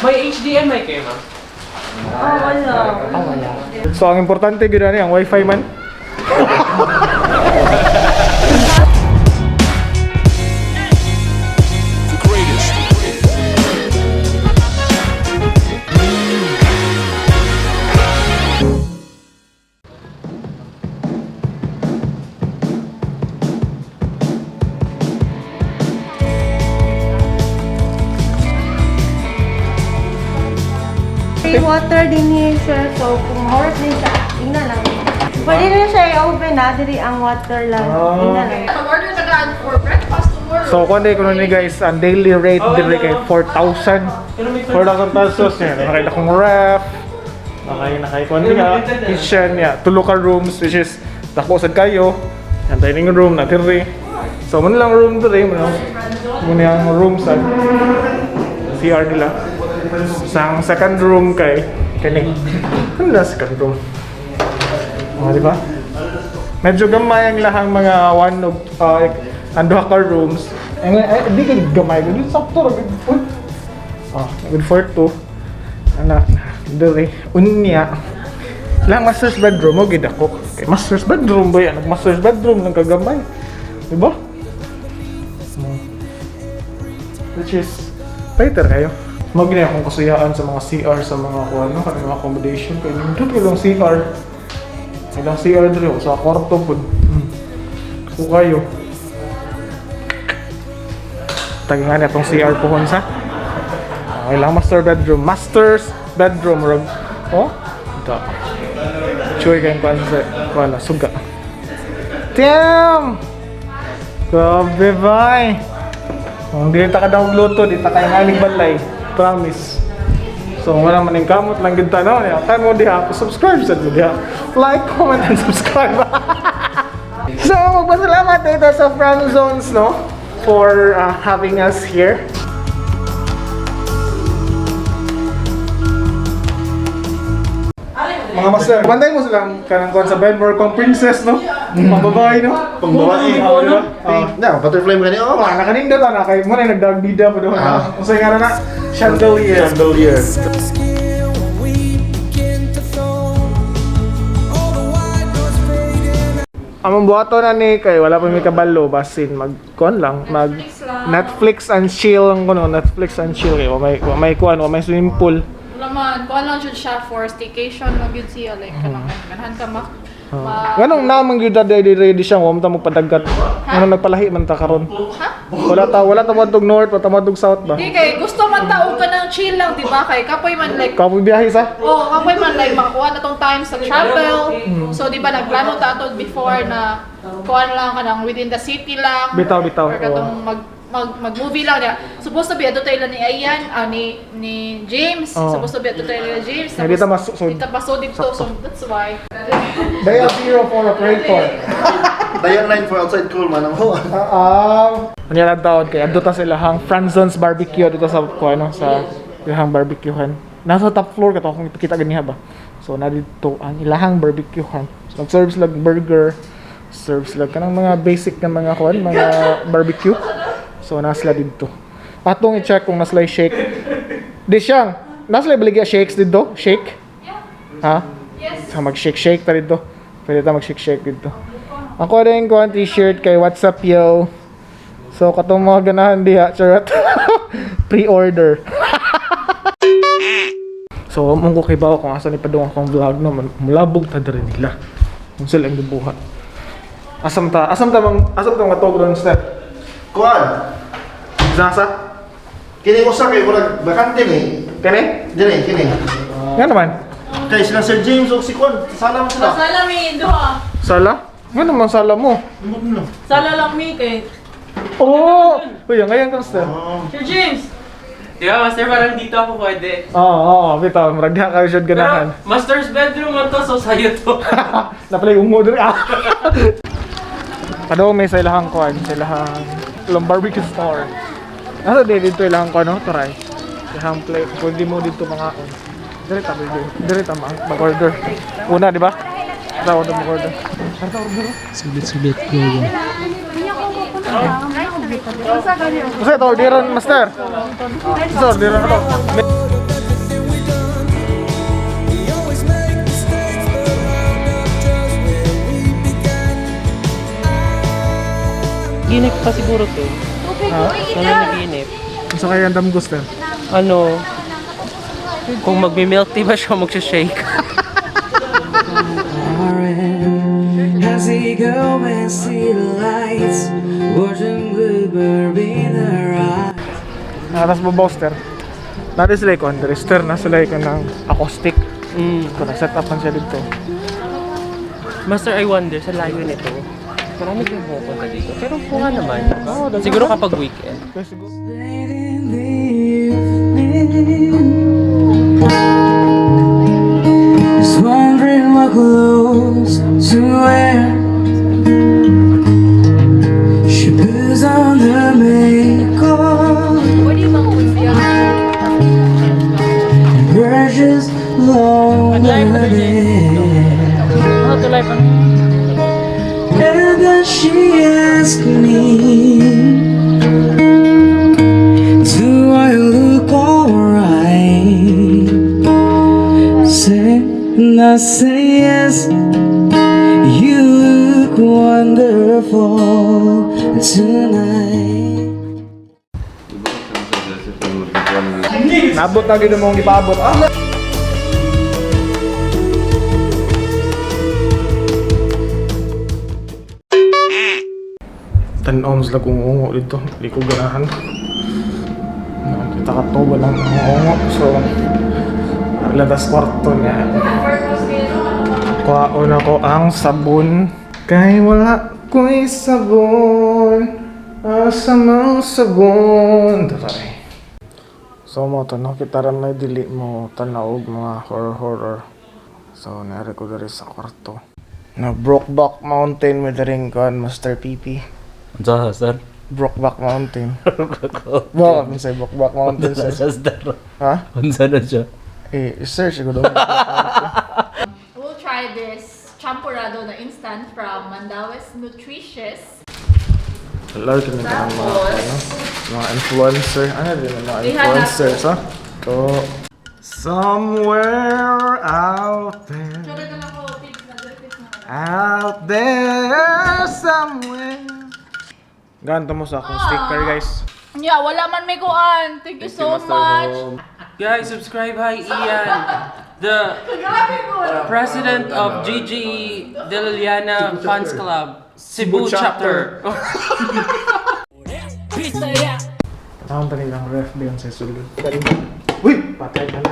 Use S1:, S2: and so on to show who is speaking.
S1: May HDMI kayo, ma'am?
S2: Wala.
S1: Wala.
S3: So ang importante gud ani ang wifi man.
S2: May water din niya siya, so kung horse din siya, tingnan lang. Pwede rin siya i-open na, diri ang water lang. Tingnan lang.
S4: Order na gaan for breakfast tomorrow.
S3: So kundi ko ni guys ang daily rate diri kay 4,000. 4,000 pesos niya. Nakay akong ref. Nakay kundi nga kitchen niya. Tulo ka rooms which is dako sad kayo. Ang dining room na diri. So man lang room diri mo. Muna ang room sa CR nila. Sa second room kay kaning ano na second room. Di ba? Medyo gamay ang lahang mga one of anduha ka rooms. Di ka gamay. Good sakto ra good. Good for two. Ana dere unya. Lang master's bedroom mo gid ako. Kay master's bedroom ba yan? Master's bedroom lang kagamay. Di ba? Which is better kayo. Magina akong kasuyaan sa mga CR sa mga kuano kanang accommodation kay nindot ilang CR. Ilang CR dito sa kwarto po. So kayo. Tagingan itong CR po sa. Ilang master bedroom. Master's bedroom room. Oh? Ito. Choy kayong pansa. Wala, suga. Damn! Grabe bay! Hindi ta ka daw luto, di ta kayo ngaling balay. Promise. So, wala man yung kamot lang ganda no? Kaya mo diha ako subscribe sa diha. Like, comment, and subscribe. So, magpasalamat dito sa Frank Zones, no? For having us here. Mga master, bantay mo silang kanang kuhan sa bed more kung princess, no? Mga babae, no?
S5: Pang babae. Na, butterfly mo kanina.
S3: Nakaninda ta na kay mo na nagdagbida pa doon. Usay nga na chandelier.
S5: Chandelier.
S3: Among buhato na ni kay wala pa may kabalo basin mag-kuan lang, mag Netflix and chill ang kuno, Netflix and chill kay may kuan, may swimming pool.
S4: Naman, kuha lang siya siya for staycation lang yun siya. Like, ganahan ka
S3: Ganong namang gyud ready siya, wa man ta magpadagat. Ano nagpalahi man ta karon.
S4: Ha?
S3: Wala ta madug north, wala ta madug south ba.
S4: Di kay, gusto man tao ka ng chill lang, di ba? Kay, kapoy man like,
S3: Kapoy biyahe sa?
S4: kapoy man like, makakuha na tong time sa travel. So, di ba, nagplano ta ito before na kuha lang ka ng within the city lang.
S3: Bitaw.
S4: Or katong mag-movie lang niya. Supposed to be ato tayo ni Ayan, ni James. Supposed to be ato tayo ni James.
S3: Hindi ta masud.
S4: Dito pasod dito, so that's why.
S3: Dial 0 for operator.
S5: Dial 9 for outside cool man.
S3: Ano yan ang taon kay adto ta sila hang Franzon's barbecue dito sa kuano sa ilahang barbecuehan. Nasa top floor kato kung kita ganiha ba. So na dito ang ilahang barbecuehan. So nag-serve sila burger, serve sila kanang mga basic na mga kuan, mga barbecue. So nasla dito. Atong i-check kung nasla shake. Di siyang nasla baligya shakes dito, shake.
S4: Yeah.
S3: Ha?
S4: Yes.
S3: Sa mag-shake ta dito. Pwede ta mag-shake dito. Ako rin ko ang t-shirt kay What's Up Yo. So katong mga ganahan diha, charot. Pre-order. So mong ko kay bawo kung asa ni padung akong vlog no, mulabog ta diri nila. Kung sila ang gibuhat. Asam ta matog ron step.
S5: Kuan.
S3: Nasa?
S5: Kini usa kay murag bakante ni.
S3: Kani?
S5: Kini.
S3: Nga naman.
S5: Kay sila Sir James o si Kuan, sala mo sila.
S2: Sala mi, duha.
S3: Sala? Nga naman sala mo.
S2: Sala lang mi kay
S3: Oo! Uy, ngayon ka step.
S2: Sir James.
S1: Di ba, Master, parang dito ako pwede.
S3: Oo, bitaw. Marag diha ka siya ganahan.
S1: Pero, Master's bedroom man to, so sa'yo to.
S3: Napalay umo diri. Kadong may sa ilahang kuan, sa ilahang barbecue store. Nasa dito ilahang kuan, no? Taray. Ilahang plate. Pwede mo dito mga on. Dire ta mag-order. Una, di ba? Ito order mag-order. Ito order.
S1: Sulit, go.
S3: Kasi ito orderan, master. Ito orderan ito.
S1: pa siguro to. Nananaginip.
S3: So kaya ang dam gusto.
S1: Ano, kung magmi-milk tea ba siya, magsha-shake.
S6: As we go and see the lights, watching bluebird in her eyes.
S3: Tapos bo-booster. Nari sila ikon, register na sila ikon ng acoustic. Kung na-set up man siya dito.
S1: Master, I wonder, sa layo nito, marami kayong pupunta dito. Pero nga naman. Siguro kapag weekend.
S3: Kasi siguro.
S6: Late in the evening, just wondering what clothes to wear. She puts on her makeup and brushes long her hair. And then she asked me, do I look alright? And I say yes, you look wonderful tonight.
S3: Nabot na gano'n mong ipaabot. Tan-oms lang kung ungo dito. Hindi ko ganahan. Nakakita ka to ba lang ang ungo. So, ladas kwarto niya. Kuhaon ako ang sabon. Kaya wala ko'y sabon. Asamang sabon. Taray. So mo to, nakita rin may dili mo tanaog mga horror. So, nari ko dari sa kwarto. Na Brokeback Mountain with the ring gun, Master PP.
S1: Diyan, sir.
S3: Brokeback Mountain. Bakit mo sa'yo Brokeback Mountain, sir? Ha?
S1: Unsa na siya?
S3: Search ko doon.
S4: We'll try this champurrado na instant from Mandawes Nutritious.
S3: Hello, kami ka ng mga influencer. Ano din ang mga
S4: Rihanna.
S3: influencers, ha? So, somewhere out there. Out there somewhere. Ganto mo sa akong sticker, guys.
S4: Yeah, wala man may kuan. Thank you so much.
S1: Guys, subscribe. Hi, Ian. The president of GG De Liliana Fans Club, Cebu chapter.
S3: Patahon tali lang ref ba yun sa sulod. Uy! Patay na na.